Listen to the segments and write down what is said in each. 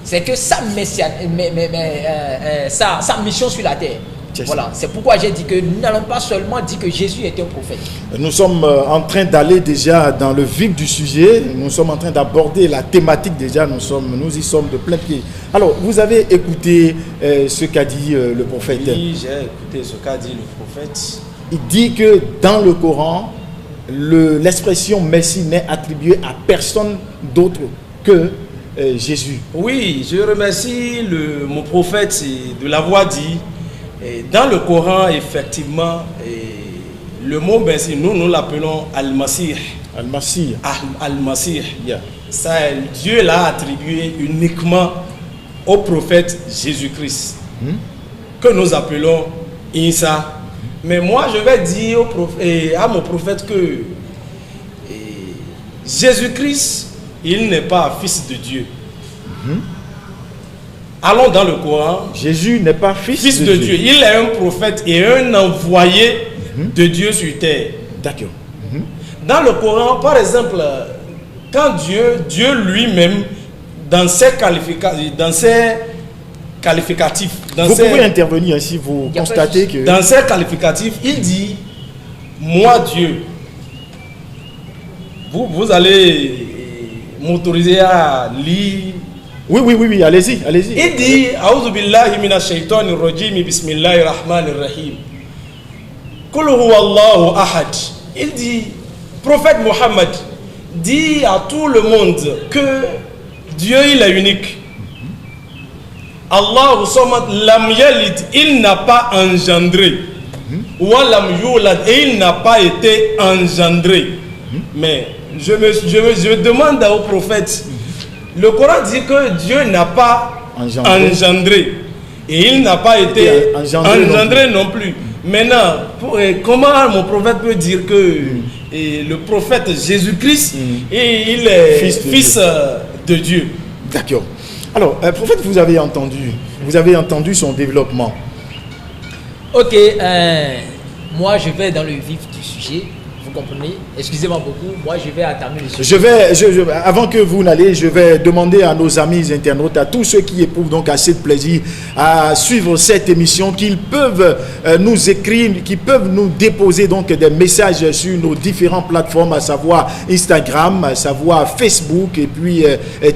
c'est que sa mission sur la terre. Voilà, c'est pourquoi j'ai dit que nous n'allons pas seulement dire que Jésus était un prophète. Nous sommes en train d'aller déjà dans le vif du sujet. Nous sommes en train d'aborder la thématique déjà. Nous y sommes de plein pied. Alors, vous avez écouté ce qu'a dit le prophète. Oui, j'ai écouté ce qu'a dit le prophète. Il dit que dans le Coran, l'expression Messie n'est attribuée à personne d'autre que Jésus. Oui, je remercie mon prophète de l'avoir dit. Et dans le Coran, effectivement, le mot Messie, nous l'appelons Al-Masih. Al-Masih. Al-Masih. Yeah. Ça, Dieu l'a attribué uniquement au prophète Jésus-Christ, que nous appelons Isa. Mais moi, je vais dire à mon prophète que Jésus-Christ, il n'est pas fils de Dieu. Allons dans le Coran. Jésus n'est pas fils de Dieu. Il est un prophète et un envoyé de Dieu sur terre. D'accord. Dans le Coran, par exemple, quand Dieu lui-même, dans ses qualificatifs, vous pouvez intervenir si vous constatez que... Dans ses qualificatifs, il dit, moi Dieu, vous allez m'autoriser à lire. Oui, allez-y. Il dit, A'udhu billahi minash shaitanir rajim, bismillahir rahmanir rahim. Qul huwallahu ahad. Il dit, prophète Mohammed, dit à tout le monde que Dieu il est unique. Allahu samad lam yalid, il n'a pas engendré. Wa lam yulad, et il n'a pas été engendré. Mais je demande au prophète, le Coran dit que Dieu n'a pas engendré et il n'a pas été engendré non plus. Maintenant, comment mon prophète peut dire que le prophète Jésus-Christ il est fils de Dieu? D'accord. Alors, prophète, vous avez entendu son développement. Ok, moi je vais dans le vif du sujet. Vous comprenez? Excusez-moi beaucoup, moi je vais entamer le sujet. Avant que vous n'allez, je vais demander à nos amis internautes, à tous ceux qui éprouvent donc assez de plaisir à suivre cette émission, qu'ils peuvent nous écrire, qu'ils peuvent nous déposer donc des messages sur nos différentes plateformes, à savoir Instagram, à savoir Facebook et puis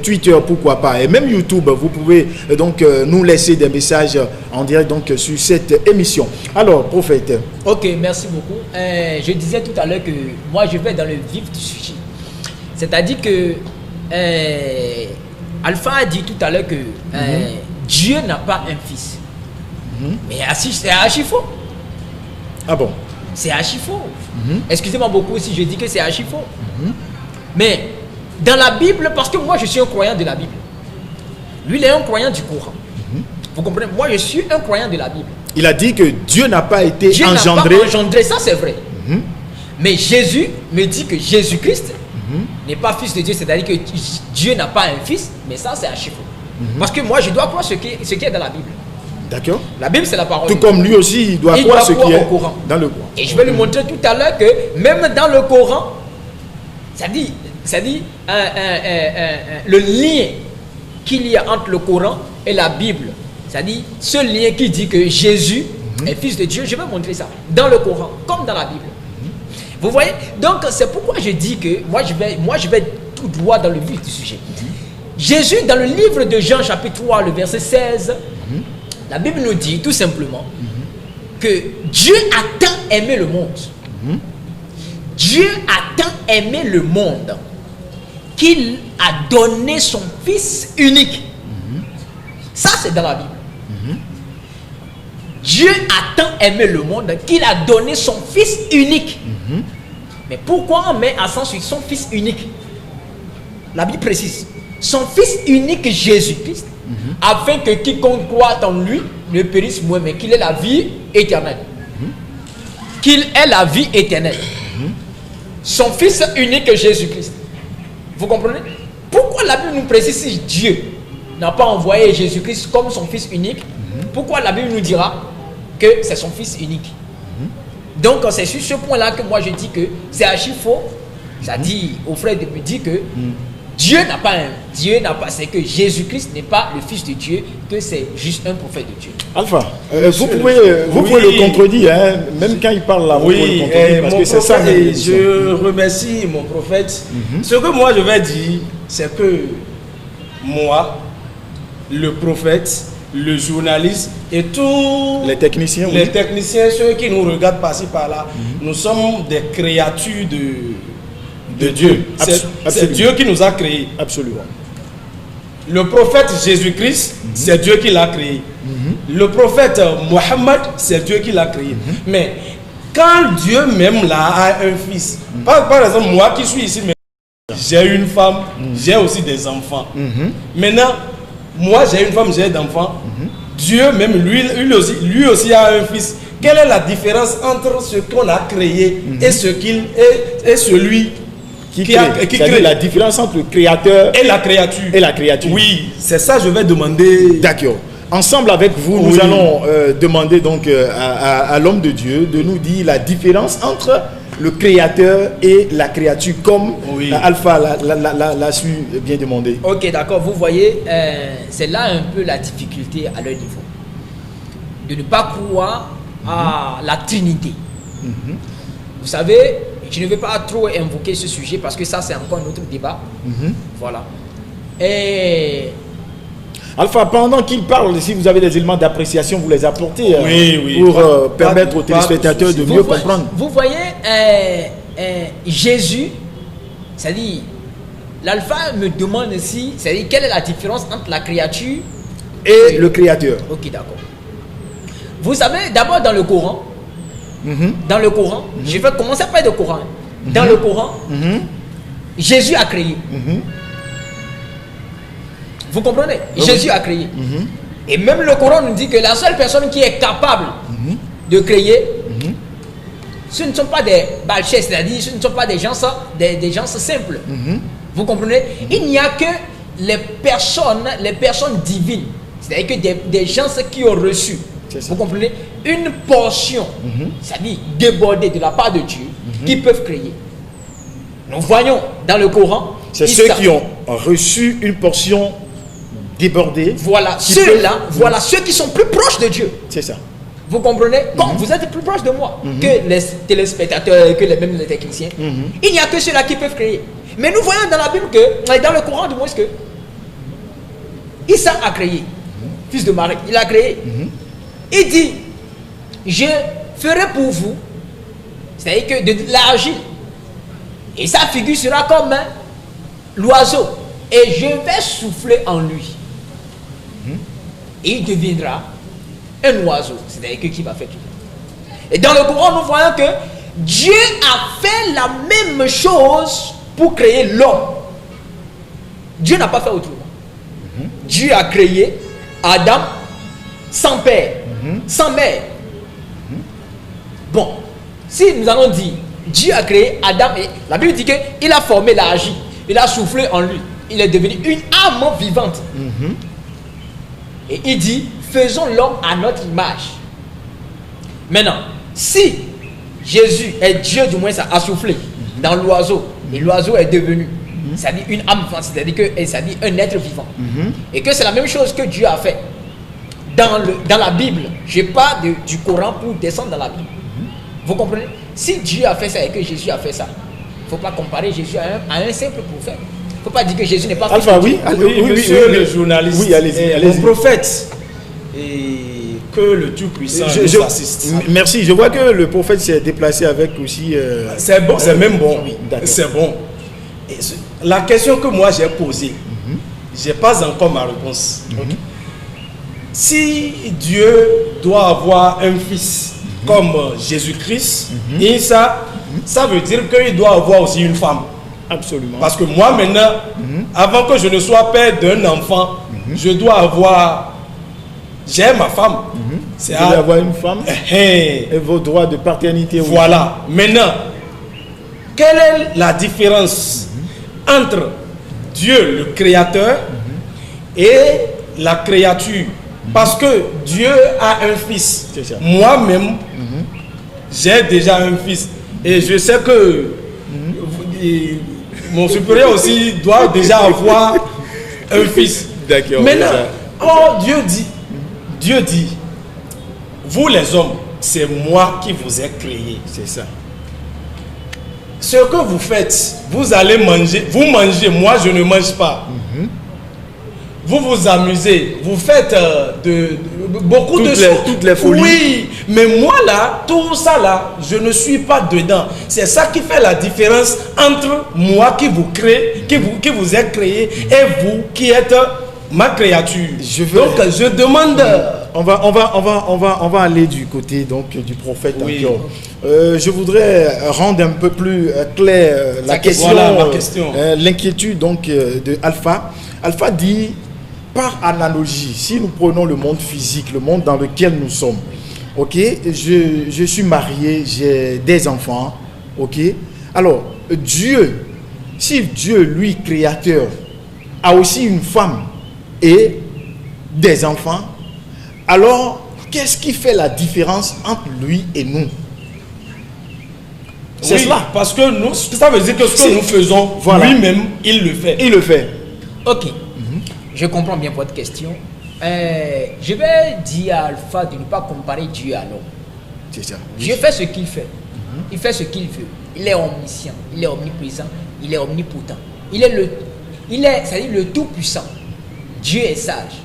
Twitter, pourquoi pas, et même YouTube. Vous pouvez donc nous laisser des messages en direct donc sur cette émission. Alors, prophète. Ok, merci beaucoup. Je disais tout à l'heure que moi je vais dans le vif du sujet. C'est-à-dire que Alpha a dit tout à l'heure que Dieu n'a pas un fils. Mais c'est archi faux. Ah bon? C'est archi faux. Excusez-moi beaucoup si je dis que c'est archi faux. Mais dans la Bible, parce que moi je suis un croyant de la Bible. Lui il est un croyant du Coran. Vous comprenez? Moi je suis un croyant de la Bible. Il a dit que Dieu n'a pas été engendré. Dieu n'a pas engendré, ça c'est vrai. Mais Jésus me dit que Jésus-Christ n'est pas fils de Dieu, c'est-à-dire que Dieu n'a pas un fils, mais ça c'est archi faux. Parce que moi je dois croire ce qui est dans la Bible. D'accord. La Bible c'est la parole. Tout comme lui aussi, il doit croire ce qui est Coran. Dans le Coran. Et je vais lui montrer tout à l'heure que même dans le Coran, ça dit le lien qu'il y a entre le Coran et la Bible. C'est-à-dire ce lien qui dit que Jésus est fils de Dieu, je vais montrer ça dans le Coran comme dans la Bible. Vous voyez? Donc c'est pourquoi je dis que moi je vais tout droit dans le vif du sujet. Jésus, dans le livre de Jean chapitre 3, le verset 16, la Bible nous dit tout simplement que Dieu a tant aimé le monde. Dieu a tant aimé le monde qu'il a donné son fils unique. Ça c'est dans la Bible. Dieu a tant aimé le monde qu'il a donné son fils unique. Mais pourquoi on met accent sur son fils unique? La Bible précise. Son fils unique Jésus-Christ, afin que quiconque croit en lui ne périsse moins, mais qu'il ait la vie éternelle. Qu'il ait la vie éternelle. Son fils unique Jésus-Christ. Vous comprenez? Pourquoi la Bible nous précise si Dieu n'a pas envoyé Jésus-Christ comme son fils unique? Pourquoi la Bible nous dira que c'est son fils unique? Donc c'est sur ce point-là que moi je dis que c'est archi faux. Ça dit au frère de me dire que Dieu n'a pas, c'est que Jésus-Christ n'est pas le Fils de Dieu, que c'est juste un prophète de Dieu. Alpha, vous pouvez le contredire, hein, même quand il parle là, vous pouvez le contredire, parce que c'est ça. Je remercie mon prophète. Ce que moi je vais dire, c'est que moi, le prophète, le journaliste et tous les techniciens, ceux qui nous regardent par-ci par-là, nous sommes des créatures de Dieu. C'est Dieu qui nous a créés. Absolument. Le prophète Jésus-Christ, c'est Dieu qui l'a créé. Le prophète Mohammed, c'est Dieu qui l'a créé. Mais quand Dieu même là a un fils, par exemple, moi qui suis ici, j'ai une femme, j'ai aussi des enfants. Maintenant, moi j'ai une femme, j'ai des enfants. Dieu même, lui aussi a un fils. Quelle est la différence entre ce qu'on a créé et ce qu'il est, et celui qui crée? La différence entre le créateur et la créature. Oui, c'est ça que je vais demander. D'accord. Ensemble avec vous, nous allons demander donc à l'homme de Dieu de nous dire la différence entre le créateur et la créature, comme Alpha l'a su bien demander. Ok, d'accord. Vous voyez, c'est là un peu la difficulté à leur niveau. De ne pas croire à la Trinité. Vous savez, je ne vais pas trop invoquer ce sujet parce que ça, c'est encore un autre débat. Voilà. Et... Alpha, pendant qu'il parle, si vous avez des éléments d'appréciation, vous les apportez pour permettre aux téléspectateurs de mieux comprendre. Vous voyez, Jésus, c'est-à-dire, l'Alpha me demande ici, c'est-à-dire, quelle est la différence entre la créature et le créateur. Ok, d'accord. Vous savez, d'abord dans le Coran, je vais commencer par le Coran. Dans le Coran, Jésus a créé. Vous comprenez? Jésus a créé. Et même le Coran nous dit que la seule personne qui est capable de créer, ce ne sont pas des balchés, c'est-à-dire ce ne sont pas des gens simples. Vous comprenez? Il n'y a que les personnes divines, c'est-à-dire que des gens qui ont reçu, vous comprenez, une portion, c'est-à-dire débordée de la part de Dieu, qui peuvent créer. Nous voyons dans le Coran, c'est ceux qui ont reçu une portion débordée. Voilà, voilà ceux qui sont plus proches de Dieu. C'est ça. Vous comprenez? Comme vous êtes plus proche de moi que les téléspectateurs, que même les techniciens, il n'y a que ceux-là qui peuvent créer. Mais nous voyons dans la Bible que, dans le Coran du moins, que Issa a créé, fils de Marie, il a créé. Il dit, je ferai pour vous, c'est-à-dire que de l'argile, et sa figure sera comme l'oiseau, et je vais souffler en lui. Et il deviendra un oiseau, c'est-à-dire que qui va faire tout. Et dans le Coran, nous voyons que Dieu a fait la même chose pour créer l'homme. Dieu n'a pas fait autrement. Dieu a créé Adam sans père, sans mère. Bon, si nous allons dire Dieu a créé Adam, et la Bible dit qu'il a formé l'argile, il a soufflé en lui, il est devenu une âme vivante. Et il dit, faisons l'homme à notre image. Maintenant, si Jésus est Dieu, du moins ça a soufflé dans l'oiseau, et l'oiseau est devenu, c'est-à-dire une âme vivante, c'est-à-dire un être vivant, et que c'est la même chose que Dieu a fait dans la Bible. Je parle du Coran pour descendre dans la Bible. Vous comprenez? Si Dieu a fait ça et que Jésus a fait ça, il ne faut pas comparer Jésus à un simple prophète. Il ne faut pas dire que Jésus n'est pas fait. Alpha, monsieur le journaliste, oui, allez-y. Mon prophète, et que le Tout-Puissant nous assiste. Merci, je vois que le prophète s'est déplacé avec aussi... C'est bon, c'est même bon. Oui, c'est bon. Et la question que moi j'ai posée, je n'ai pas encore ma réponse. Si Dieu doit avoir un fils comme Jésus-Christ, et ça veut dire qu'il doit avoir aussi une femme. Absolument. Parce que moi maintenant, avant que je ne sois père d'un enfant, je dois avoir... J'ai ma femme. Vous devez avoir une femme et vos droits de paternité. Voilà. Maintenant, quelle est la différence entre Dieu, le Créateur, et la créature? Parce que Dieu a un fils. Moi-même, j'ai déjà un fils. Et je sais que mon supérieur aussi doit déjà avoir un fils. D'accord. Maintenant, Dieu dit, vous les hommes, c'est moi qui vous ai créé. C'est ça. Ce que vous faites, vous allez manger, vous mangez, moi je ne mange pas. Vous vous amusez, vous faites beaucoup de choses. Toutes les folies. Oui, mais moi là, tout ça là, je ne suis pas dedans. C'est ça qui fait la différence entre moi qui vous crée, qui vous ai créé, et vous qui êtes ma créature. Donc je demande. On va aller du côté donc du prophète encore. Je voudrais rendre un peu plus clair la question, voilà, ma question. L'inquiétude donc de Alpha. Alpha dit, par analogie, si nous prenons le monde physique, le monde dans lequel nous sommes, ok, je suis marié, j'ai des enfants, ok. Alors Dieu, si Dieu, lui créateur, a aussi une femme et des enfants, alors qu'est-ce qui fait la différence entre lui et nous? C'est cela. Parce que nous, ça veut dire que ce que nous faisons, lui-même, il le fait. Il le fait. Ok. Je comprends bien votre question. Je vais dire à Alpha de ne pas comparer Dieu à l'homme. C'est ça. Dieu fait ce qu'il fait. Il fait ce qu'il veut. Il est omniscient, il est omniprésent, il est omnipotent. C'est-à-dire le tout-puissant. Dieu est sage.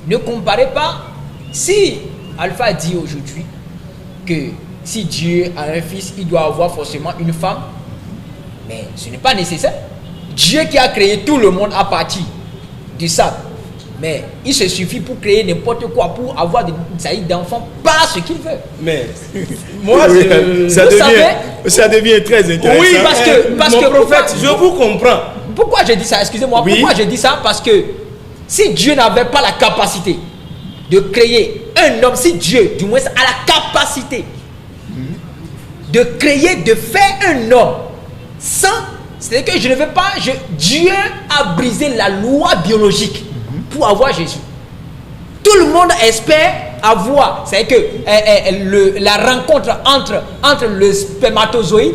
Ne comparez pas. Si Alpha dit aujourd'hui que si Dieu a un fils, il doit avoir forcément une femme, mais ce n'est pas nécessaire. Dieu qui a créé tout le monde à partir du sable, mais il se suffit pour créer n'importe quoi, pour avoir des enfants par ce qu'il veut. Mais moi, ça devient très intéressant. Oui, parce que prophète, je vous comprends. Pourquoi je dis ça? Excusez-moi. Oui. Pourquoi je dis ça? Parce que si Dieu n'avait pas la capacité de créer un homme, si Dieu, du moins, a la capacité de créer, de faire un homme sans... C'est-à-dire que je ne veux pas... Dieu a brisé la loi biologique pour avoir Jésus. Tout le monde espère avoir... C'est-à-dire que la rencontre entre le spermatozoïde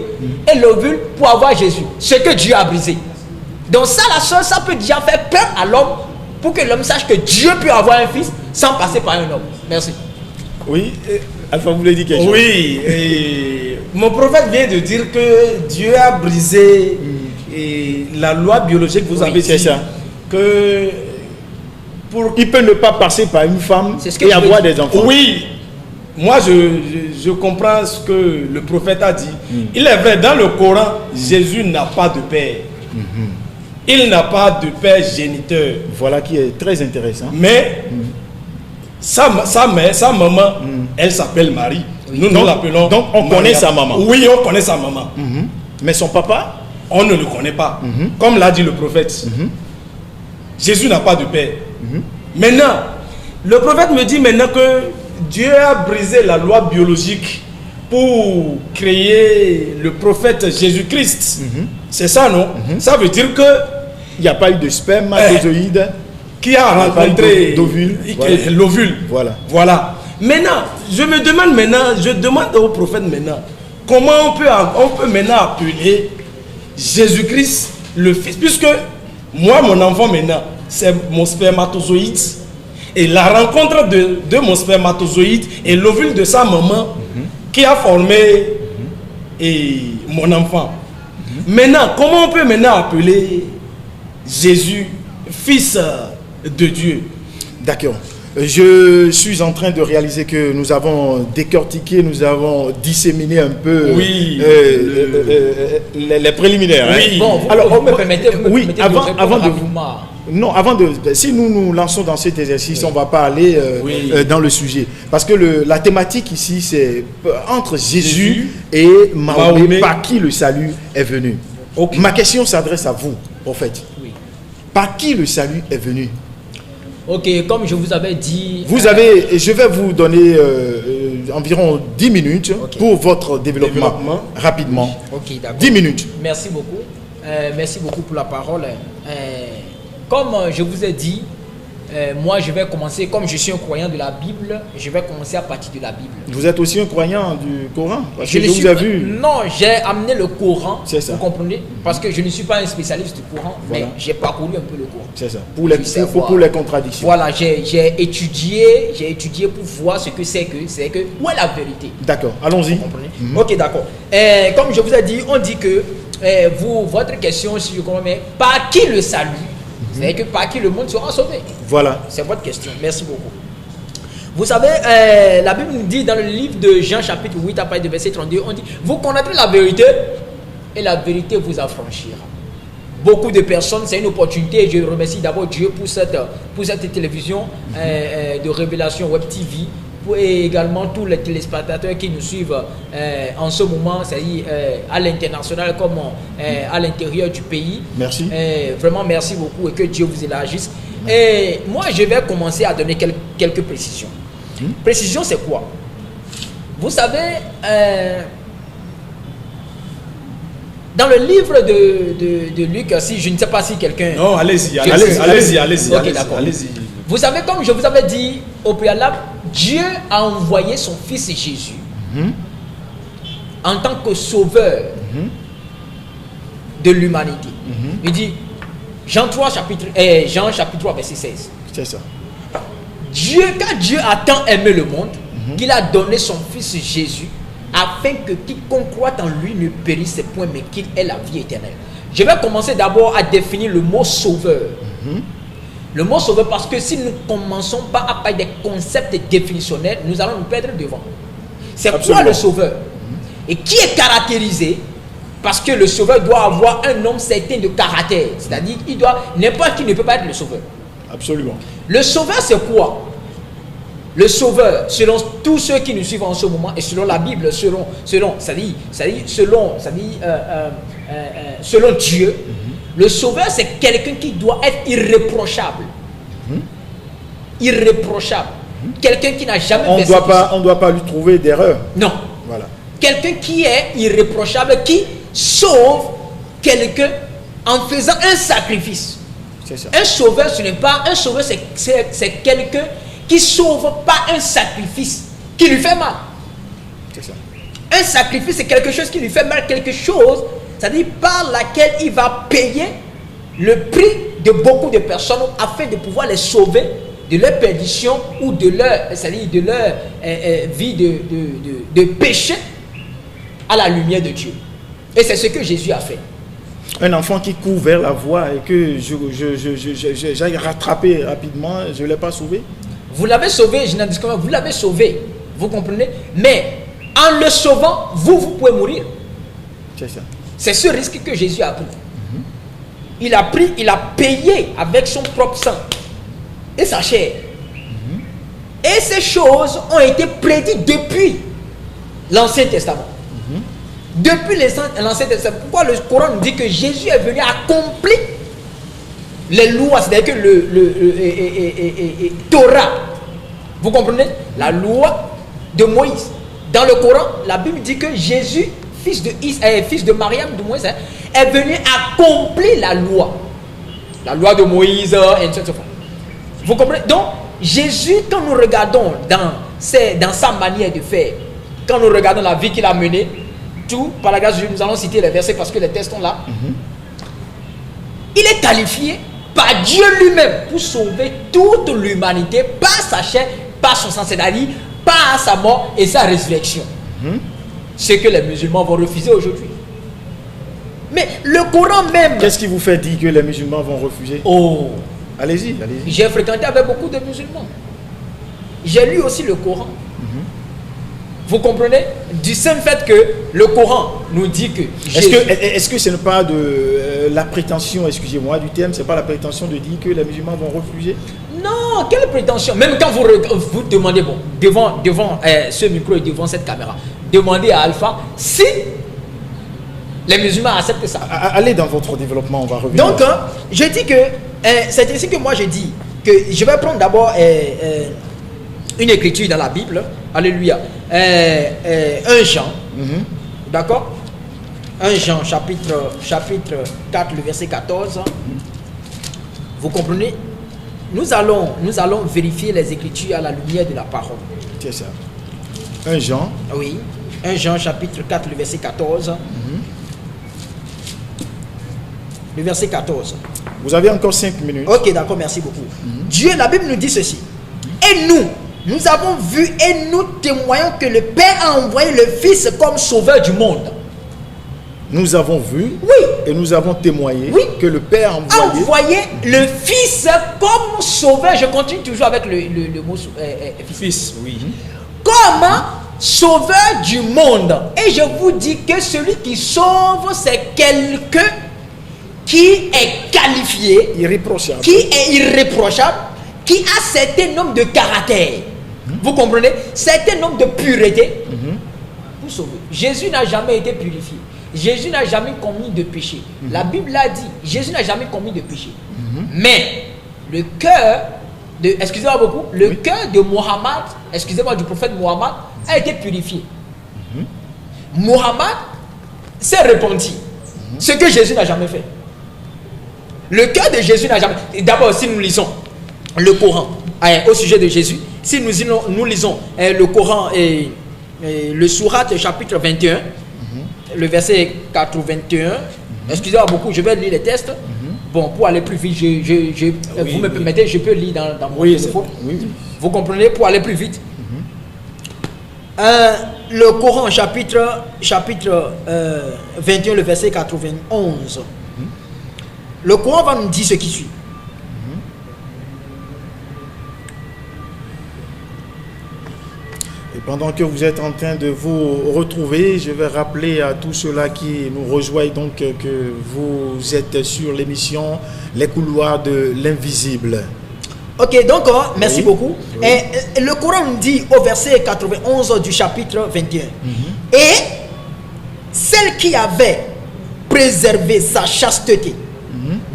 et l'ovule pour avoir Jésus. Ce que Dieu a brisé. Donc ça, ça peut déjà faire peur à l'homme pour que l'homme sache que Dieu peut avoir un fils sans passer par un homme. Merci. Oui, Alpha, vous voulez dire quelque chose? Oui, mon prophète vient de dire que Dieu a brisé la loi biologique, vous avez dit ça. Que il peut ne pas passer par une femme et avoir des enfants. Oui, moi je comprends ce que le prophète a dit. Il est vrai, dans le Coran, Jésus n'a pas de père. Il n'a pas de père géniteur. Voilà qui est très intéressant. Mais sa maman, elle s'appelle Marie. Oui. Nous l'appelons. Donc on connaît sa maman. Oui, on connaît sa maman. Mais son papa, on ne le connaît pas. Comme l'a dit le prophète. Jésus n'a pas de père. Maintenant, le prophète me dit maintenant que Dieu a brisé la loi biologique pour créer le prophète Jésus-Christ. C'est ça, non? Ça veut dire que il n'y a pas eu de spermatozoïde qui a rencontré l'ovule. Voilà. Maintenant, je demande au prophète maintenant, comment on peut maintenant appeler Jésus-Christ le Fils, puisque moi, mon enfant maintenant, c'est mon spermatozoïde, et la rencontre de mon spermatozoïde et l'ovule de sa maman qui a formé mon enfant. Maintenant, comment on peut maintenant appeler Jésus Fils de Dieu? D'accord. Je suis en train de réaliser que nous avons décortiqué, nous avons disséminé un peu les préliminaires. Oui. Bon, vous me permettez, si nous nous lançons dans cet exercice, on ne va pas aller dans le sujet. Parce que la thématique ici, c'est entre Jésus et Mahomet, par qui le salut est venu. Ma question s'adresse à vous, prophète. Par qui le salut est venu? Ok, comme je vous avais dit... Je vais vous donner environ 10 minutes pour votre développement. Rapidement. Ok, d'accord. 10 minutes. Merci beaucoup. Merci beaucoup pour la parole. Comme je vous ai dit, moi je vais commencer, comme je suis un croyant de la Bible, je vais commencer à partir de la Bible. Vous êtes aussi un croyant du Coran? Parce que ne je suis vous ai pas- vu. Non, j'ai amené le Coran, C'est ça. vous comprenez? Parce que je ne suis pas un spécialiste du Coran, Voilà. mais j'ai parcouru un peu le Coran. C'est ça. Pour les, Je sais voir. pour les contradictions. Voilà, j'ai étudié pour voir ce que c'est que, où est la vérité. D'accord, allons-y. Vous comprenez? Ok, d'accord. Comme je vous ai dit, on dit que votre question, si je comprends bien, par qui le salut? C'est-à-dire que par qui le monde sera sauvé? Voilà. C'est votre question. Merci beaucoup. Vous savez, la Bible nous dit dans le livre de Jean chapitre 8, à partir de verset 32, on dit, vous connaîtrez la vérité et la vérité vous affranchira. Beaucoup de personnes, c'est une opportunité, et je remercie d'abord Dieu pour cette télévision de Révélation Web TV, et également tous les téléspectateurs qui nous suivent en ce moment, c'est-à-dire à l'international comme à l'intérieur du pays. Merci. Vraiment merci beaucoup et que Dieu vous élargisse. Et moi je vais commencer à donner quelques précisions. Précision, c'est quoi? Vous savez, dans le livre de Luc, si je ne sais pas si quelqu'un... Non, allez-y. Ok, d'accord. Vous savez, comme je vous avais dit au préalable, Dieu a envoyé son fils Jésus en tant que sauveur de l'humanité. Il dit, Jean chapitre 3, verset 16. C'est ça. Quand Dieu a tant aimé le monde, qu'il a donné son fils Jésus, afin que quiconque croit en lui ne périsse point, mais qu'il ait la vie éternelle. Je vais commencer d'abord à définir le mot sauveur. Le mot sauveur, parce que si nous ne commençons pas à parler des concepts définitionnels, nous allons nous perdre devant. C'est quoi le sauveur? Et qui est caractérisé? Parce que le sauveur doit avoir un homme certain de caractère. C'est-à-dire, n'importe qui ne peut pas être le sauveur. Absolument. Le sauveur, c'est quoi? Le sauveur, selon tous ceux qui nous suivent en ce moment, et selon la Bible, selon Dieu, le sauveur, c'est quelqu'un qui doit être irréprochable. Irréprochable. Quelqu'un qui n'a jamais On ne doit pas lui trouver d'erreur. Non. Voilà. Quelqu'un qui est irréprochable, qui sauve quelqu'un en faisant un sacrifice. C'est ça. Un sauveur, ce n'est pas un sauveur, c'est quelqu'un qui sauve pas un sacrifice qui lui fait mal. C'est ça. Un sacrifice, c'est quelque chose qui lui fait mal, quelque chose, c'est-à-dire par laquelle il va payer le prix de beaucoup de personnes afin de pouvoir les sauver de leur perdition ou de leur, c'est-à-dire de leur vie de péché à la lumière de Dieu. Et c'est ce que Jésus a fait. Un enfant qui court vers la voie et que j'aille rattraper rapidement, je ne l'ai pas sauvé. Vous l'avez sauvé, je n'en dis pas, vous l'avez sauvé, vous comprenez? Mais en le sauvant, vous pouvez mourir. C'est ça. C'est ce risque que Jésus a pris. Il a payé avec son propre sang et sa chair. Et ces choses ont été prédites depuis l'Ancien Testament. Depuis l'Ancien Testament. Pourquoi le Coran nous dit que Jésus est venu accomplir les lois, c'est-à-dire que le Torah, vous comprenez? La loi de Moïse. Dans le Coran, la Bible dit que Jésus, fils de Mariam, de Moïse, est venu accomplir la loi. La loi de Moïse, et ainsi de suite. Vous comprenez? Donc, Jésus, quand nous regardons dans sa manière de faire, quand nous regardons la vie qu'il a menée, tout, par la grâce de Dieu, nous allons citer les versets parce que les textes sont là. Il est qualifié par Dieu lui-même pour sauver toute l'humanité par sa chair, par son sang, c'est-à-dire par sa mort et sa résurrection. Ce que les musulmans vont refuser aujourd'hui. Mais le Coran même... Qu'est-ce qui vous fait dire que les musulmans vont refuser? Oh, allez-y. j'ai fréquenté avec beaucoup de musulmans. J'ai lu aussi le Coran. Vous comprenez? Du simple fait que le Coran nous dit que... Est-ce que ce n'est pas de la prétention, excusez-moi du terme, c'est pas la prétention de dire que les musulmans vont refuser? Non, quelle prétention? Même quand vous demandez, bon, devant ce micro et devant cette caméra, demandez à Alpha si les musulmans acceptent ça. Allez dans votre développement, on va revenir. Donc, je dis que, c'est ici que moi je dis que je vais prendre d'abord une écriture dans la Bible. Alléluia. 1 Jean. D'accord? 1 Jean, chapitre 4, le verset 14. Vous comprenez? nous allons vérifier les Écritures à la lumière de la parole. C'est ça. 1 Jean. Oui. 1 Jean chapitre 4, le verset 14. Le verset 14. Vous avez encore 5 minutes. Ok, d'accord, merci beaucoup. Dieu, la Bible nous dit ceci. Et nous avons vu et nous témoignons que le Père a envoyé le Fils comme sauveur du monde. Nous avons vu et nous avons témoigné que le Père a envoyé le Fils comme sauveur. Je continue toujours avec le mot Fils, oui. Comme sauveur du monde. Et je vous dis que celui qui sauve, c'est quelqu'un qui est qualifié, irréprochable, qui est irréprochable, qui a certain nombre de caractères. Vous comprenez? Certain nombre de pureté. Pour sauver. Jésus n'a jamais été purifié. Jésus n'a jamais commis de péché. La Bible l'a dit. Jésus n'a jamais commis de péché. Mais le cœur de, excusez-moi beaucoup, le cœur de Mohammed, excusez-moi, du prophète Mohammed, a été purifié. Mohammed s'est repenti. Ce que Jésus n'a jamais fait. Le cœur de Jésus n'a jamais. D'abord, si nous lisons le Coran au sujet de Jésus, si nous lisons le Coran et le Sourate chapitre 21, le verset 81, excusez-moi beaucoup, je vais lire les textes. Bon, pour aller plus vite, vous me permettez, je peux lire dans mon téléphone. Vous comprenez, pour aller plus vite. Le Coran chapitre 21, le verset 91. Le Coran va nous dire ce qui suit. Et pendant que vous êtes en train de vous retrouver, je vais rappeler à tous ceux-là qui nous rejoignent donc que vous êtes sur l'émission Les couloirs de l'invisible. Ok, donc merci beaucoup. Et le Coran nous dit au verset 91 du chapitre 21. Et celle qui avait préservé sa chasteté,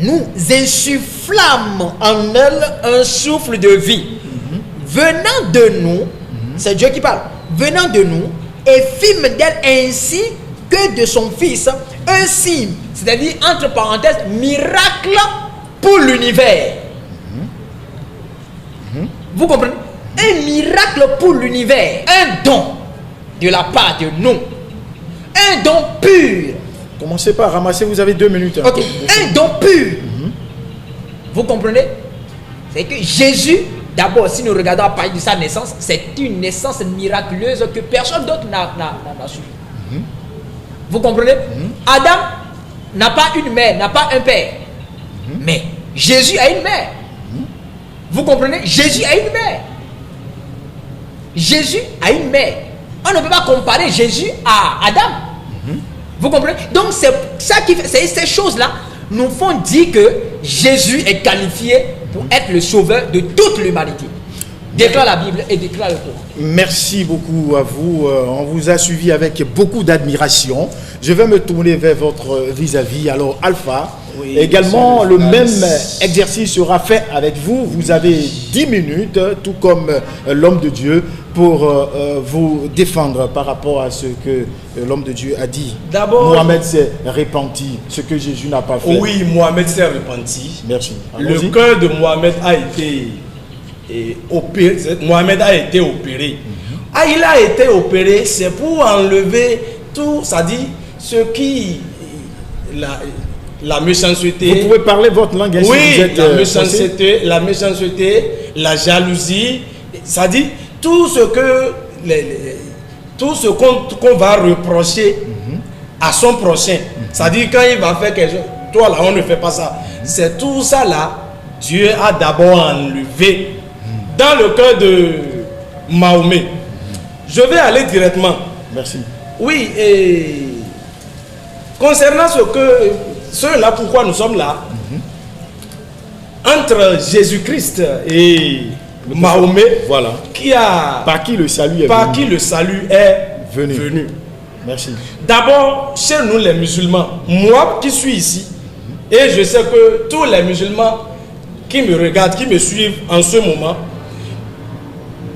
nous insufflâmes en elle un souffle de vie. Venant de nous, c'est Dieu qui parle, venant de nous, et fîmes d'elle ainsi que de son fils un signe, c'est-à-dire entre parenthèses, miracle pour l'univers. Vous comprenez? Un miracle pour l'univers, un don de la part de nous, un don pur. Commencez par ramasser, vous avez 2 minutes. Ok, un don pur. Vous comprenez? C'est que Jésus, d'abord, si nous regardons à partir de sa naissance, c'est une naissance miraculeuse que personne d'autre n'a su. Vous comprenez? Adam n'a pas une mère, n'a pas un père. Mais Jésus a une mère. Vous comprenez? Jésus a une mère. Jésus a une mère. On ne peut pas comparer Jésus à Adam. Vous comprenez? Donc c'est ça qui fait, ces choses-là nous font dire que Jésus est qualifié pour être le sauveur de toute l'humanité. Déclare la Bible et déclare le Coran. Merci beaucoup à vous. On vous a suivi avec beaucoup d'admiration. Je vais me tourner vers votre vis-à-vis. Alors Alpha, également le même exercice sera fait avec vous. Vous avez 10 minutes, tout comme l'homme de Dieu, pour vous défendre par rapport à ce que l'homme de Dieu a dit. D'abord, Mohamed s'est repenti, ce que Jésus n'a pas fait. Oui, Mohamed s'est repenti. Merci. Le cœur de Mohamed a été opéré. Mohamed a été opéré. Il a été opéré, c'est pour enlever tout, ça dit, ce qui la méchanceté. Vous pouvez parler votre langue. Oui, si vous êtes, la méchanceté, la jalousie, ça dit tout ce que tout ce qu'on va reprocher à son prochain. Ça dit quand il va faire quelque chose, toi là on ne fait pas ça. C'est tout ça là, Dieu a d'abord enlevé dans le cœur de Mahomet. Je vais aller directement. Merci. Oui, et concernant cela, pourquoi nous sommes là, entre Jésus-Christ et Mahomet, voilà, par qui le salut est venu. Merci. D'abord, chez nous les musulmans, moi qui suis ici, et je sais que tous les musulmans qui me regardent, qui me suivent en ce moment,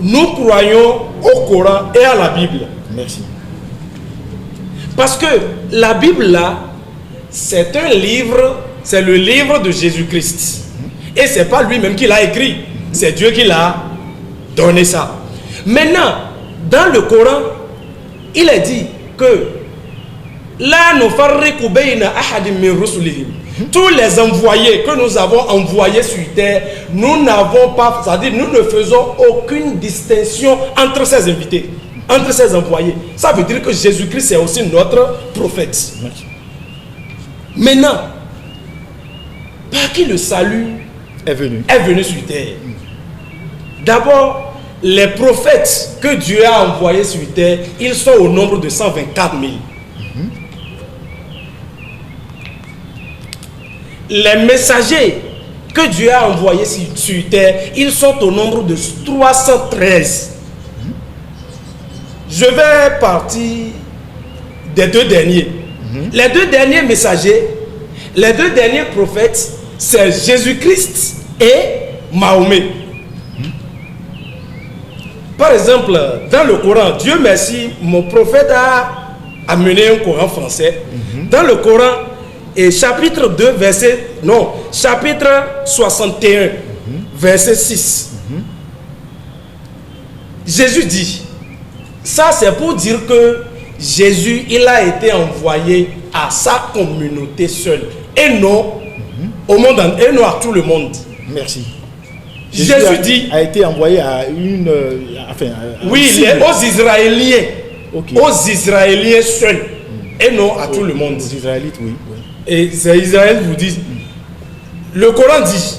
nous croyons au Coran et à la Bible. Merci. Parce que la Bible là, c'est un livre, c'est le livre de Jésus-Christ. Et ce n'est pas lui-même qui l'a écrit. C'est Dieu qui l'a donné ça. Maintenant, dans le Coran, il est dit que tous les envoyés que nous avons envoyés sur terre, nous n'avons pas, c'est-à-dire nous ne faisons aucune distinction entre ces invités, entre ces envoyés. Ça veut dire que Jésus-Christ est aussi notre prophète. Maintenant, par qui le salut est venu sur terre? D'abord, les prophètes que Dieu a envoyés sur terre, ils sont au nombre de 124 000. Les messagers que Dieu a envoyés sur terre, ils sont au nombre de 313. Je vais partir des deux derniers. Les deux derniers messagers, les deux derniers prophètes, c'est Jésus-Christ et Mahomet. Par exemple, dans le Coran, Dieu merci, mon prophète a amené un Coran français. Dans le Coran, et chapitre 2, chapitre 61, verset 6. Jésus dit, ça c'est pour dire que Jésus, il a été envoyé à sa communauté seule et non au monde, et non à tout le monde. Merci. Jésus dit a été envoyé à une oui, aux Israéliens. Aux Israéliens seuls et non à tout le monde. Aux Israélites, oui. Et ces Israélites vous disent, le Coran dit,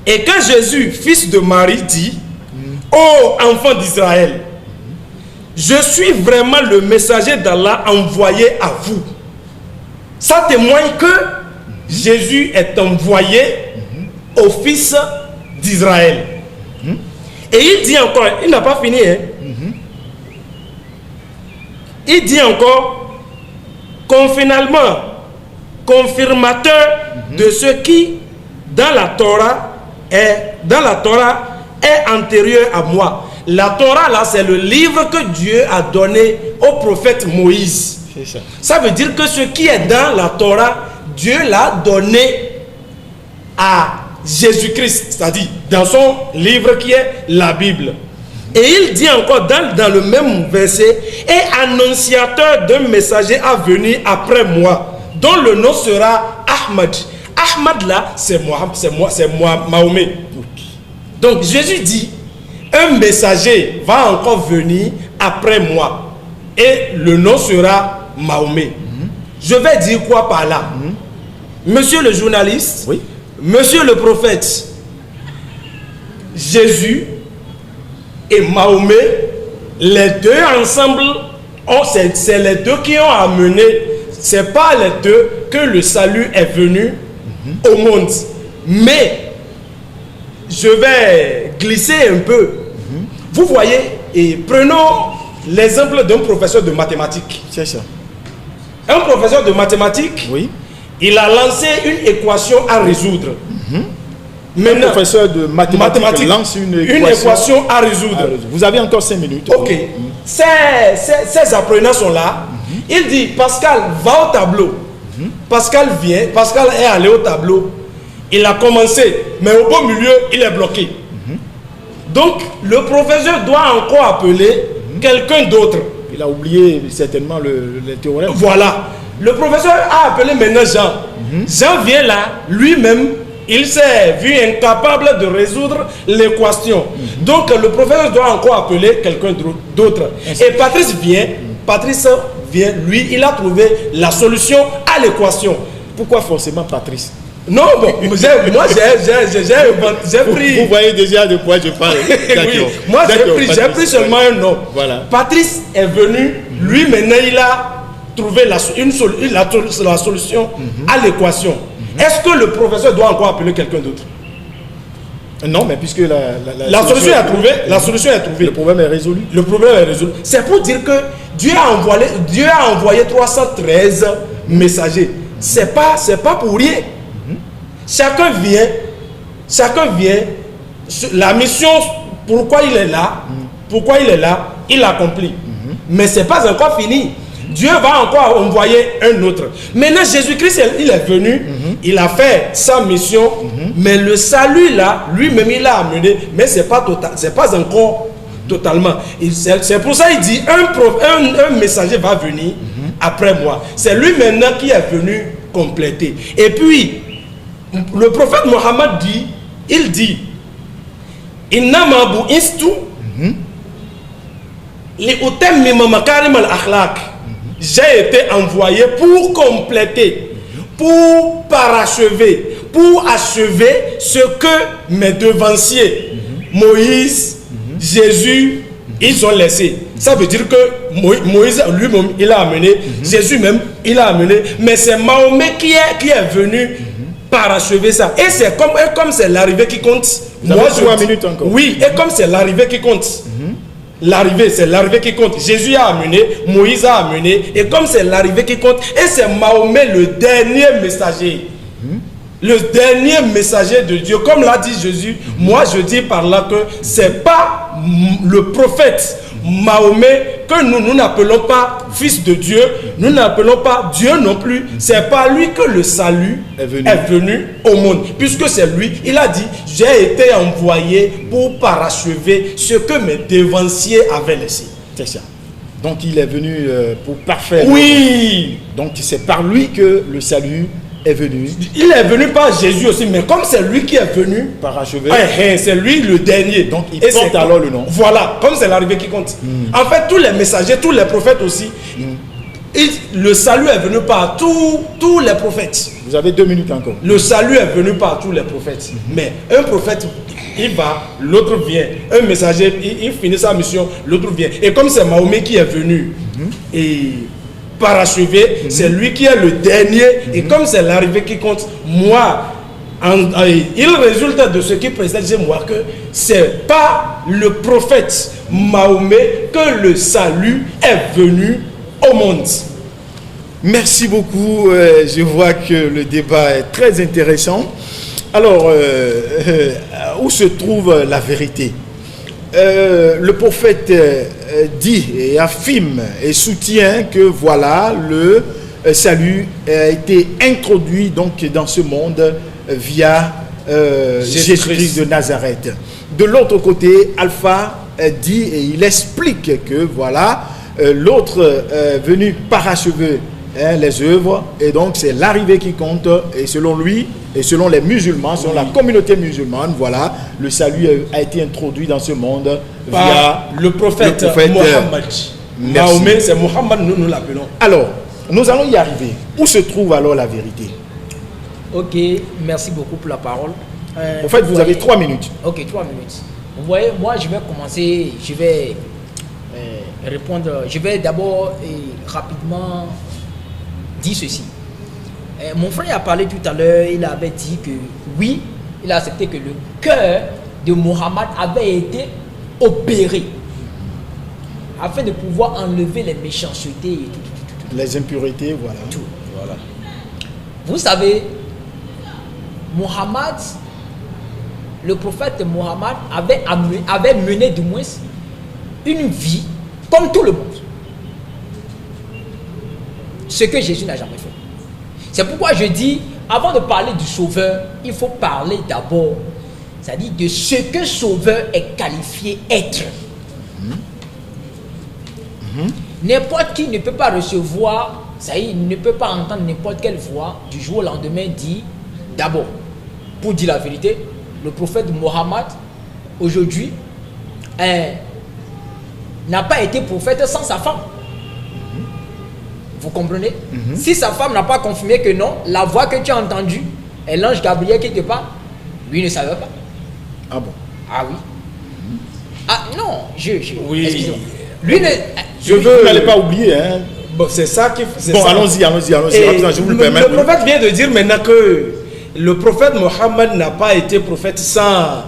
et quand Jésus, fils de Marie, dit, ô enfant d'Israël, je suis vraiment le messager d'Allah envoyé à vous. Ça témoigne que Jésus est envoyé au fils d'Israël. Et il dit encore, il n'a pas fini, il dit encore, confirmateur de ce qui dans la Torah est antérieur à moi. La Torah là, c'est le livre que Dieu a donné au prophète Moïse. Ça veut dire que ce qui est dans la Torah, Dieu l'a donné à Jésus-Christ, c'est-à-dire dans son livre qui est la Bible. Et il dit encore dans le même verset, et annonciateur d'un messager à venir après moi, dont le nom sera Ahmad. Ahmad là, c'est Mahomet. Donc Jésus dit, un messager va encore venir après moi, et le nom sera Mahomet. Je vais dire quoi par là? Monsieur le journaliste, oui. Monsieur le prophète, Jésus et Mahomet, les deux ensemble, c'est les deux qui ont amené, c'est pas les deux que le salut est venu au monde. Mais, je vais glisser un peu. Vous voyez, et prenons l'exemple d'un professeur de mathématiques. C'est ça. Un professeur de mathématiques, oui. Il a lancé une équation à résoudre. Maintenant, un professeur de mathématiques lance une équation à résoudre. Vous avez encore 5 minutes. Ok. Ces apprenants sont là. Il dit, Pascal, va au tableau. Pascal vient. Pascal est allé au tableau. Il a commencé. Mais au beau milieu, il est bloqué. Donc, le professeur doit encore appeler quelqu'un d'autre. Il a oublié certainement le théorème. Voilà. Le professeur a appelé maintenant Jean. Jean vient là, lui-même, il s'est vu incapable de résoudre l'équation. Donc le professeur doit encore appeler quelqu'un d'autre. Et Patrice vient, lui, il a trouvé la solution à l'équation. Pourquoi forcément Patrice? Non, bon, moi j'ai pris... Vous voyez déjà de quoi je parle. Oui, moi j'ai pris seulement un nom. Voilà. Patrice est venu, lui maintenant il a trouvé la solution à l'équation. Est-ce que le professeur doit encore appeler quelqu'un d'autre? Non, mais puisque la solution est trouvée, la solution est trouvée. Le problème est résolu. Le problème est résolu. C'est pour dire que Dieu a envoyé 313 messagers. C'est pas pour rien. Chacun vient. La mission, pourquoi il est là, il l'accomplit. Mais c'est pas encore fini. Dieu va encore envoyer un autre. Maintenant, Jésus-Christ, il est venu, il a fait sa mission, mais le salut là, lui-même, il l'a amené, mais c'est pas total, c'est pas encore totalement. C'est pour ça qu'il dit, un messager va venir après moi. C'est lui maintenant qui est venu compléter. Et puis, le prophète Mohammed dit, il dit, Innama bu'istu j'ai été envoyé pour compléter, pour parachever, pour achever ce que mes devanciers, Moïse, Jésus, ils ont laissé. Ça veut dire que Moïse lui-même, il a amené, Jésus même, il a amené, mais c'est Mahomet qui est venu parachever ça. Et c'est comme c'est l'arrivée qui compte. Moi, 3 minutes encore. Oui, et comme c'est l'arrivée qui compte. L'arrivée, c'est l'arrivée qui compte. Jésus a amené, Moïse a amené, et comme c'est l'arrivée qui compte, et c'est Mahomet le dernier messager. Le dernier messager de Dieu. Comme l'a dit Jésus, moi je dis par là que c'est pas le prophète Mahomet que nous n'appelons pas fils de Dieu, nous n'appelons pas Dieu non plus. C'est par lui que le salut est venu au monde. Puisque c'est lui, il a dit, j'ai été envoyé pour parachever ce que mes devanciers avaient laissé. C'est ça. Donc il est venu pour parfaire. Oui. Donc c'est par lui que le salut est venu. Il est venu par Jésus aussi, mais comme c'est lui qui est venu parachever, c'est lui le dernier. Donc il porte alors le nom. Voilà, comme c'est l'arrivée qui compte. En fait, tous les messagers, tous les prophètes aussi, le salut est venu par tous les prophètes. Vous avez 2 minutes encore. Le salut est venu par tous les prophètes. Mais un prophète, il va, l'autre vient. Un messager, il finit sa mission, l'autre vient. Et comme c'est Mahomet qui est venu et parachever, c'est lui qui est le dernier. Et comme c'est l'arrivée qui compte, moi, il résulte de ce qui précède chez moi que c'est pas le prophète Mahomet que le salut est venu au monde. Merci beaucoup. Je vois que le débat est très intéressant. Alors, où se trouve la vérité? Le prophète dit et affirme et soutient que voilà, le salut a été introduit donc dans ce monde via Jésus-Christ de Nazareth. De l'autre côté, Alpha dit et il explique que voilà, l'autre venu parachever les œuvres, et donc c'est l'arrivée qui compte, et selon lui et selon les musulmans, selon la communauté musulmane, voilà, le salut a été introduit dans ce monde via le prophète Mohammed. Mahomet, c'est Mohammed, nous l'appelons. Alors, nous allons y arriver. Où se trouve alors la vérité? Ok, merci beaucoup pour la parole. En fait, vous avez 3 minutes. Ok, 3 minutes. Vous voyez, moi je vais commencer, je vais répondre, je vais d'abord rapidement dire ceci. Mon frère a parlé tout à l'heure, il avait dit que oui, il a accepté que le cœur de Mohammed avait été opéré afin de pouvoir enlever les méchancetés et tout. Les impuretés, voilà. Tout. Voilà. Vous savez, Mohammed, le prophète Mohammed avait mené du moins une vie comme tout le monde. Ce que Jésus n'a jamais fait. C'est pourquoi je dis, avant de parler du Sauveur, il faut parler d'abord, c'est-à-dire de ce que Sauveur est qualifié être. N'importe qui ne peut pas recevoir, c'est-à-dire il ne peut pas entendre n'importe quelle voix du jour au lendemain dire, d'abord, pour dire la vérité, le prophète Mohammed, aujourd'hui, n'a pas été prophète sans sa femme. Vous comprenez? Si sa femme n'a pas confirmé que non, la voix que tu as entendue est l'ange Gabriel qui te parle, lui ne savait pas. Ah bon? Ah oui. Ah non, oui. Excusez-moi. Lui ne... Vous n'allez pas oublier, hein? Bon, c'est ça qui... Bon, allons-y. Je vous le permets. Le prophète vient de dire maintenant que le prophète Mohammed n'a pas été prophète sans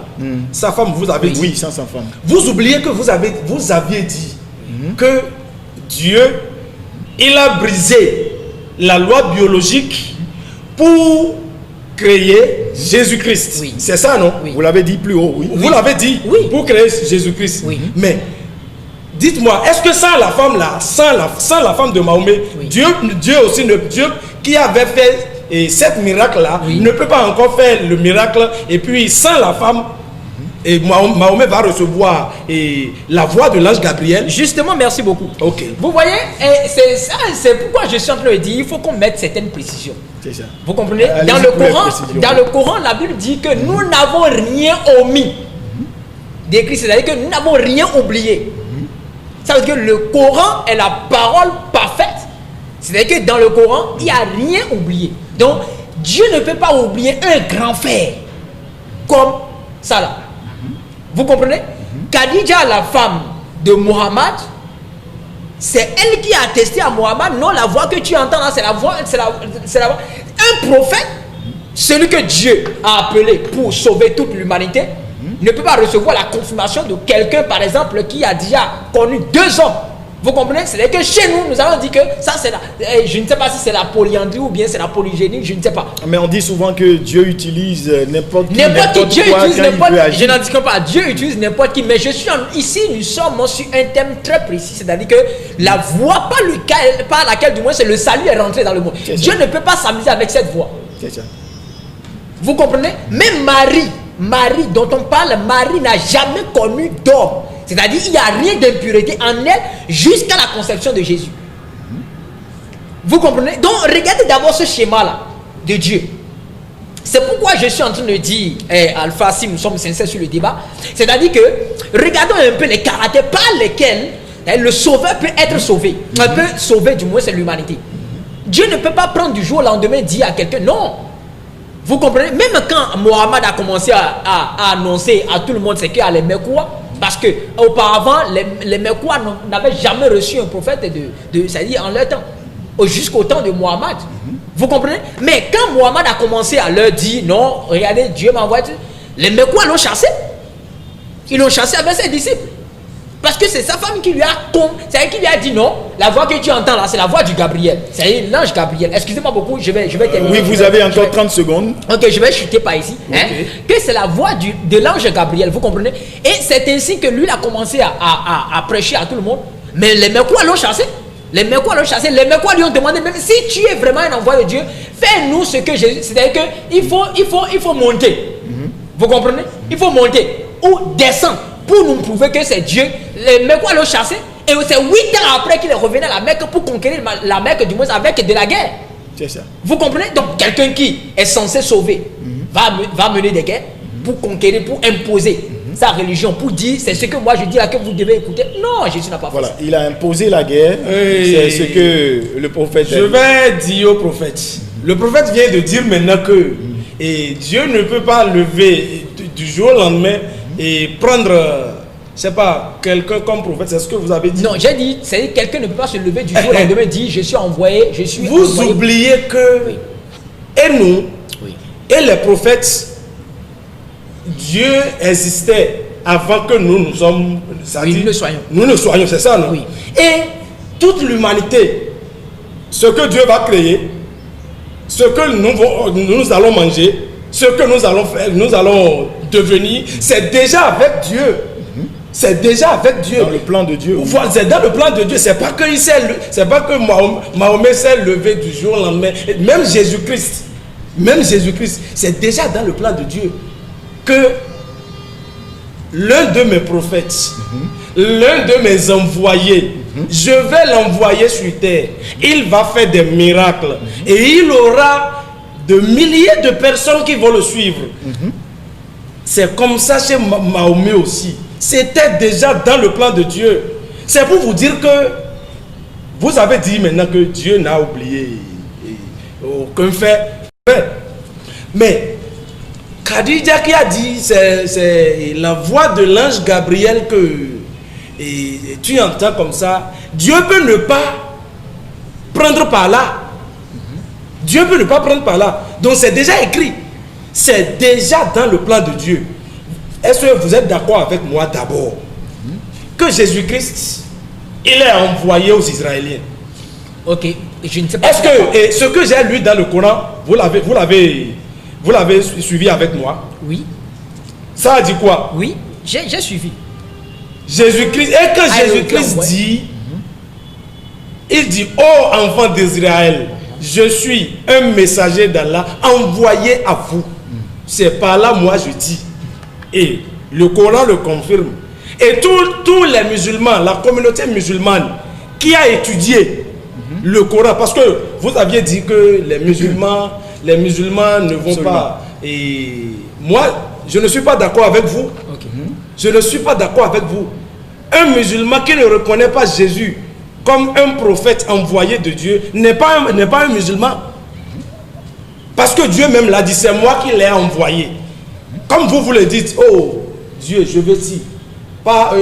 sa femme, vous avez dit. Oui, sans sa femme. Vous oubliez que vous aviez dit que Dieu, il a brisé la loi biologique pour créer Jésus-Christ. Oui. C'est ça, non? Oui. Vous l'avez dit plus haut, oui. Vous l'avez dit, oui, pour créer Jésus-Christ. Oui. Mais Dites-moi, est-ce que sans la femme là, sans la femme de Mahomet, Oui. Dieu qui avait fait cet miracle là, Oui. ne peut pas encore faire le miracle, et puis sans la femme, et Mahomet va recevoir la voix de l'ange Gabriel. Justement, merci beaucoup. Ok. Vous voyez, c'est pourquoi je suis en train de dire il faut qu'on mette certaines précisions. C'est ça. Vous comprenez? Allez-y Dans le pour les Coran, précisions. la Bible dit que nous n'avons rien omis. Décrit, c'est-à-dire que nous n'avons rien oublié. Ça veut dire que le Coran est la parole parfaite. C'est-à-dire que dans le Coran, il n'y a rien oublié. Donc, Dieu ne peut pas oublier un grand fait comme ça là. Vous comprenez? Khadija, la femme de Mohammed, c'est elle qui a attesté à Mohammed, non, la voix que tu entends là, c'est la voix, un prophète, celui que Dieu a appelé pour sauver toute l'humanité, ne peut pas recevoir la confirmation de quelqu'un, par exemple, qui a déjà connu 2 hommes. Vous comprenez? C'est-à-dire que chez nous, nous allons dire que ça, c'est je ne sais pas si c'est la polyandrie ou bien c'est la polygénie, je ne sais pas. Mais on dit souvent que Dieu utilise n'importe qui, Dieu quoi, utilise quand il n'importe veut qui. agir. Je n'en dis pas, Dieu utilise n'importe qui, mais ici, nous sommes sur un thème très précis, c'est-à-dire que la voie par laquelle, du moins, c'est le salut est rentré dans le monde. Dieu ne peut pas s'amuser avec cette voie. C'est ça. Vous comprenez? Même Marie dont on parle, Marie n'a jamais connu d'homme. C'est-à-dire il n'y a rien d'impureté en elle jusqu'à la conception de Jésus. Vous comprenez? Donc regardez d'abord ce schéma-là de Dieu. C'est pourquoi je suis en train de dire, Alpha, si nous sommes sincères sur le débat, c'est-à-dire que regardons un peu les caractères par lesquels le sauveur peut être sauvé. On peut sauver, du moins, c'est l'humanité. Dieu ne peut pas prendre du jour au lendemain et dire à quelqu'un, non. Vous comprenez? Même quand Mohammed a commencé à annoncer à tout le monde ce qu'il y a les Mekouas, parce que auparavant les Mekouas n'avaient jamais reçu un prophète c'est-à-dire en leur temps, jusqu'au temps de Mohammed. Vous comprenez? Mais quand Mohammed a commencé à leur dire non, regardez, Dieu m'a envoyé, les Mekouas l'ont chassé. Ils l'ont chassé avec ses disciples. Parce que c'est sa femme qui lui a dit non, la voix que tu entends là, c'est la voix du Gabriel. C'est l'ange Gabriel. Excusez-moi beaucoup, je vais terminer. Oui, vous avez encore 30 secondes. Ok, je vais chuter par ici. Okay. Que c'est la voix de l'ange Gabriel, vous comprenez? Et c'est ainsi que lui a commencé à prêcher à tout le monde. Mais les Mekouas l'ont chassé. Les Mekouas lui ont demandé, même si tu es vraiment un envoyé de Dieu, fais-nous ce que Jésus. C'est-à-dire qu'il faut monter. Vous comprenez? Il faut monter ou descendre pour nous prouver que c'est Dieu. Les Mekouas l'ont chassé. Et c'est 8 ans après qu'il est revenu à la Mecque pour conquérir la Mecque, du moins avec de la guerre. C'est ça. Vous comprenez? Donc quelqu'un qui est censé sauver va mener des guerres pour conquérir, pour imposer sa religion, pour dire c'est ce que moi je dis là que vous devez écouter. Non, Jésus n'a pas fait ça. Il a imposé la guerre. C'est ce que le prophète Je vais dire au prophète. Le prophète vient de dire maintenant que Dieu ne peut pas lever du jour au lendemain et prendre, je sais pas, quelqu'un comme prophète. C'est ce que vous avez dit. Non, j'ai dit, c'est quelqu'un ne peut pas se lever du jour au lendemain et dire je suis envoyé, je suis Vous envoyé. oubliez que et nous et les prophètes, Dieu existait avant que nous sommes. Nous ne soyons, c'est ça, non? Oui. Et toute l'humanité, ce que Dieu va créer, ce que nous allons manger, ce que nous allons faire, nous allons devenir, c'est déjà avec Dieu. C'est déjà avec Dieu. Dans le plan de Dieu. C'est dans le plan de Dieu. C'est pas que Mahomet s'est levé du jour au lendemain. Même Jésus-Christ, c'est déjà dans le plan de Dieu que l'un de mes prophètes, l'un de mes envoyés, je vais l'envoyer sur terre. Il va faire des miracles et il aura de milliers de personnes qui vont le suivre. C'est comme ça chez Mahomet aussi. C'était déjà dans le plan de Dieu. C'est pour vous dire que vous avez dit maintenant que Dieu n'a oublié aucun fait. Mais Khadija qui a dit, c'est la voix de l'ange Gabriel que tu entends comme ça. Dieu peut ne pas prendre par là. Dieu peut ne pas prendre par là. Donc c'est déjà écrit. C'est déjà dans le plan de Dieu. Est-ce que vous êtes d'accord avec moi d'abord que Jésus-Christ, il est envoyé aux Israéliens? Ok, je ne sais pas. Est-ce que ce que j'ai lu dans le Coran, vous l'avez suivi avec moi? Oui. Ça a dit quoi? Oui, j'ai suivi. Jésus-Christ, et quand Jésus-Christ dit, il dit, ô enfants d'Israël, je suis un messager d'Allah envoyé à vous. C'est par là, moi je dis. Et le Coran le confirme. Et tous les musulmans, la communauté musulmane qui a étudié le Coran, parce que vous aviez dit que les musulmans ne vont pas. Et moi, je ne suis pas d'accord avec vous. Je ne suis pas d'accord avec vous. Un musulman qui ne reconnaît pas Jésus comme un prophète envoyé de Dieu n'est pas un musulman. Parce que Dieu même l'a dit, c'est moi qui l'ai envoyé. Comme vous le dites, oh Dieu, je veux dire, pas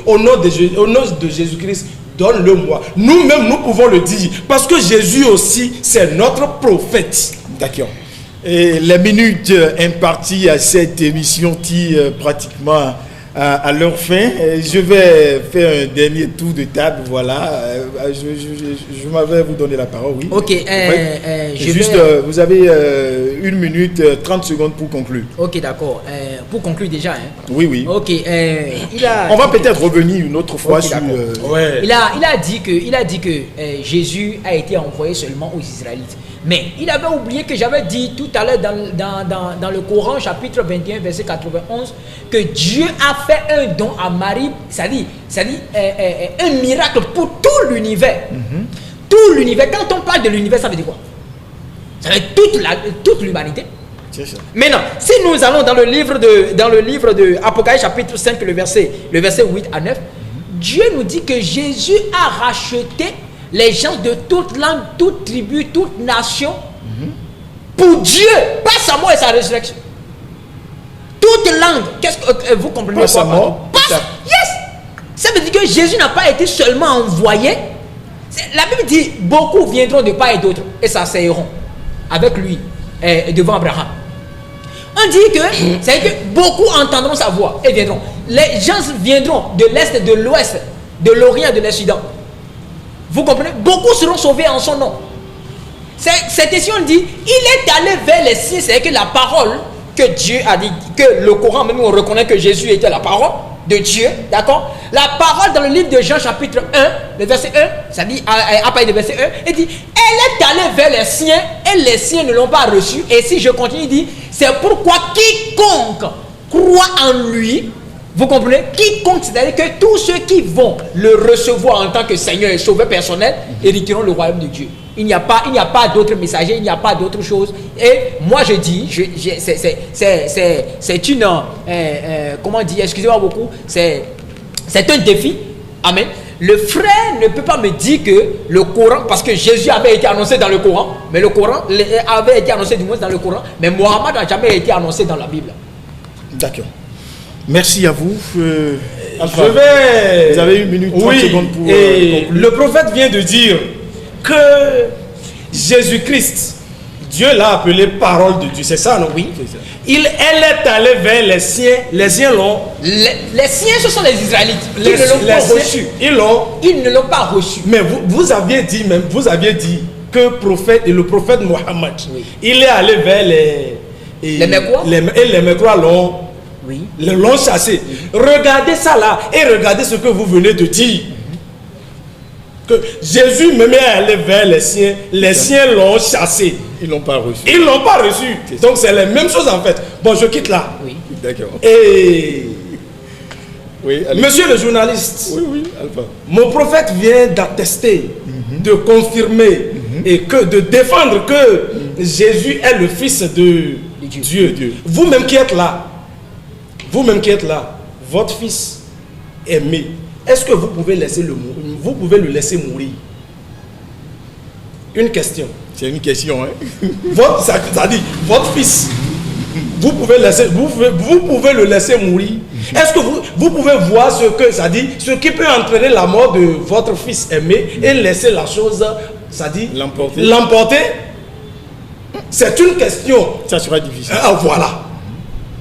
au nom de Jésus-Christ, donne-le-moi. Nous-mêmes, nous pouvons le dire. Parce que Jésus aussi, c'est notre prophète. D'accord. Et les minutes imparties à cette émission tire pratiquement à leur fin. Je vais faire un dernier tour de table. Voilà. Je m'avais vous donner la parole. Oui. Ok. Vous avez 1 minute 30 secondes pour conclure. Ok, d'accord. Pour conclure déjà. Oui. Ok. On va peut-être revenir une autre fois sur. Ouais. Il a dit que Jésus a été envoyé seulement aux Israélites. Mais il avait oublié que j'avais dit tout à l'heure dans le Coran, chapitre 21, verset 91, que Dieu a fait un don à Marie, c'est-à-dire un miracle pour tout l'univers. Tout l'univers. Quand on parle de l'univers, ça veut dire quoi? Ça veut dire toute l'humanité. Maintenant, si nous allons dans le livre de Apocalypse, chapitre 5, le verset 8 à 9, Dieu nous dit que Jésus a racheté les gens de toute langue, toute tribu, toute nation, pour Dieu, par sa mort et sa résurrection. Toute langue, qu'est-ce que vous comprenez? Par sa mort. Yes! Ça veut dire que Jésus n'a pas été seulement envoyé. La Bible dit, beaucoup viendront de part et d'autre et s'asseilleront avec lui devant Abraham. On dit que, c'est que beaucoup entendront sa voix et viendront. Les gens viendront de l'Est, de l'Ouest, de l'Orient, de l'Occident. Vous comprenez? Beaucoup seront sauvés en son nom. Cette question dit, il est allé vers les siens, c'est que la parole que Dieu a dit, que le Coran, même on reconnaît que Jésus était la parole de Dieu, d'accord? La parole dans le livre de Jean chapitre 1, le verset 1, ça dit, à partir du verset 1, il dit, elle est allée vers les siens et les siens ne l'ont pas reçu. Et si je continue, il dit, c'est pourquoi quiconque croit en lui, vous comprenez? Quiconque, c'est-à-dire que tous ceux qui vont le recevoir en tant que Seigneur et Sauveur personnel hériteront le royaume de Dieu. Il n'y a pas d'autre messager, il n'y a pas d'autre chose. Et moi je dis, c'est une, comment dire, excusez-moi beaucoup, c'est un défi. Amen. Le frère ne peut pas me dire que le Coran, parce que Jésus avait été annoncé dans le Coran, mais le Coran avait été annoncé du moins dans le Coran, mais Mohammed n'a jamais été annoncé dans la Bible. D'accord. Merci à vous. Vous avez 1 minute 30 secondes pour conclure. Le prophète vient de dire que Jésus-Christ, Dieu l'a appelé parole de Dieu. C'est ça, non? Oui. Elle est allée vers les siens l'ont. Les siens, ce sont les Israélites. Ils ne l'ont pas reçu. Ils ne l'ont pas reçu. Mais vous aviez dit que le prophète Mohammed, il est allé vers les Mecquois. Et les Mecquois l'ont chassé. Regardez ça là et regardez ce que vous venez de dire. Que Jésus même est allé vers les siens l'ont chassé. Ils l'ont pas reçu. Ils l'ont pas reçu. Donc c'est la même chose en fait. Bon, je quitte là. Oui. D'accord. Et oui, monsieur le journaliste, oui, Alpha. Mon prophète vient d'attester, de confirmer et de défendre que Jésus est le fils de Dieu. Vous-même qui êtes là, votre fils aimé, est-ce que vous pouvez le laisser mourir? Une question. C'est une question, hein? Ça dit, votre fils, vous pouvez le laisser mourir. Est-ce que vous pouvez voir ce qui peut entraîner la mort de votre fils aimé et laisser la chose, ça dit, l'emporter? C'est une question. Ça sera difficile. Voilà.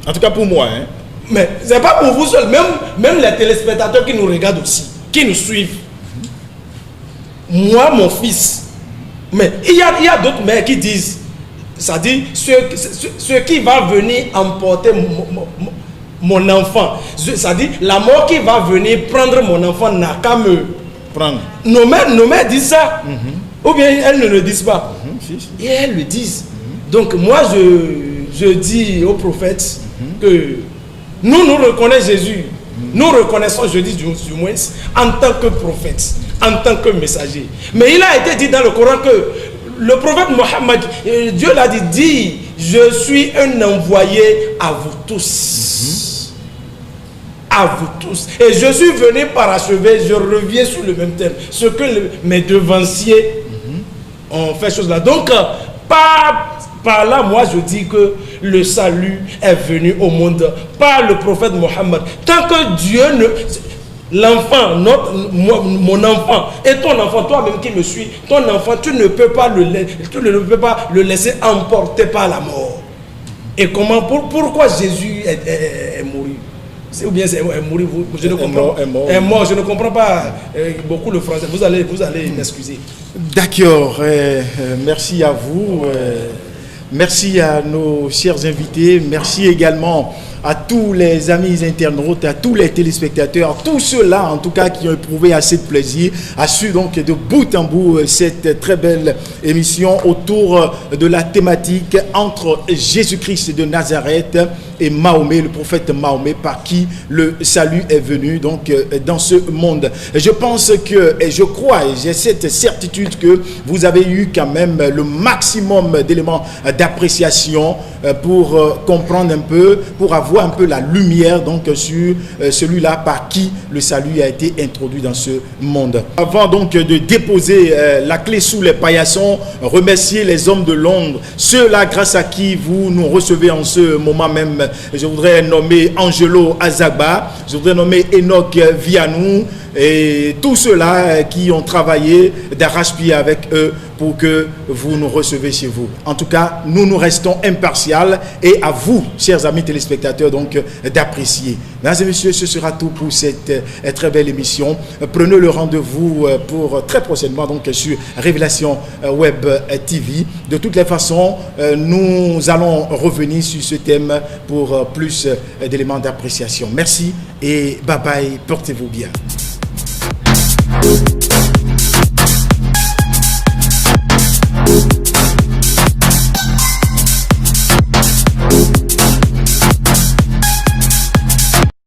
En tout cas pour moi, hein? Mais ce n'est pas pour vous seul, même les téléspectateurs qui nous regardent aussi, qui nous suivent. Moi, mon fils, mais il y a d'autres mères qui disent, ça dit, ce qui va venir emporter mon enfant. Ça dit, la mort qui va venir prendre mon enfant n'a qu'à me Prendre. Nos mères disent ça. Ou bien elles ne le disent pas. Si, si. Et elles le disent. Donc moi je dis aux prophètes que nous reconnaissons Jésus. Nous reconnaissons, je dis du moins, en tant que prophète, en tant que messager. Mais il a été dit dans le Coran que le prophète Mohammed, Dieu l'a dit, je suis un envoyé à vous tous. À vous tous. Et je suis venu parachever, je reviens sur le même thème. Ce que mes devanciers ont fait chose là. Donc, par là, moi je dis que le salut est venu au monde par le prophète Mohammed. Tant que Dieu ne... L'enfant, mon enfant et ton enfant, toi-même qui me suis, ton enfant, tu ne peux pas le laisser emporter par la mort. Et comment, pourquoi Jésus est mort? Ou bien c'est mort, je ne comprends pas. Est mort, je ne comprends pas beaucoup le français. Vous allez m'excuser. D'accord, merci à vous. Merci à nos chers invités. Merci également à tous les amis internautes, à tous les téléspectateurs, tous ceux-là en tout cas qui ont éprouvé assez de plaisir, à suivre donc de bout en bout cette très belle émission autour de la thématique entre Jésus-Christ de Nazareth et Mahomet, le prophète Mahomet, par qui le salut est venu donc dans ce monde. Je pense que, et je crois, et j'ai cette certitude que vous avez eu quand même le maximum d'éléments d'appréciation pour comprendre un peu, pour avoir un peu la lumière donc sur celui-là par qui le salut a été introduit dans ce monde. Avant donc de déposer la clé sous les paillassons, remercier les hommes de l'ombre, ceux-là grâce à qui vous nous recevez en ce moment même. Je voudrais nommer Angelo Azagba, je voudrais nommer Enoch Vianou et tous ceux-là qui ont travaillé d'arrache-pied avec eux pour que vous nous recevez chez vous. En tout cas, nous restons impartials et à vous, chers amis téléspectateurs, donc d'apprécier. Mesdames et messieurs, ce sera tout pour cette très belle émission. Prenez le rendez-vous pour très prochainement donc sur Révélation Web TV. De toutes les façons, nous allons revenir sur ce thème pour plus d'éléments d'appréciation. Merci et bye bye, portez-vous bien.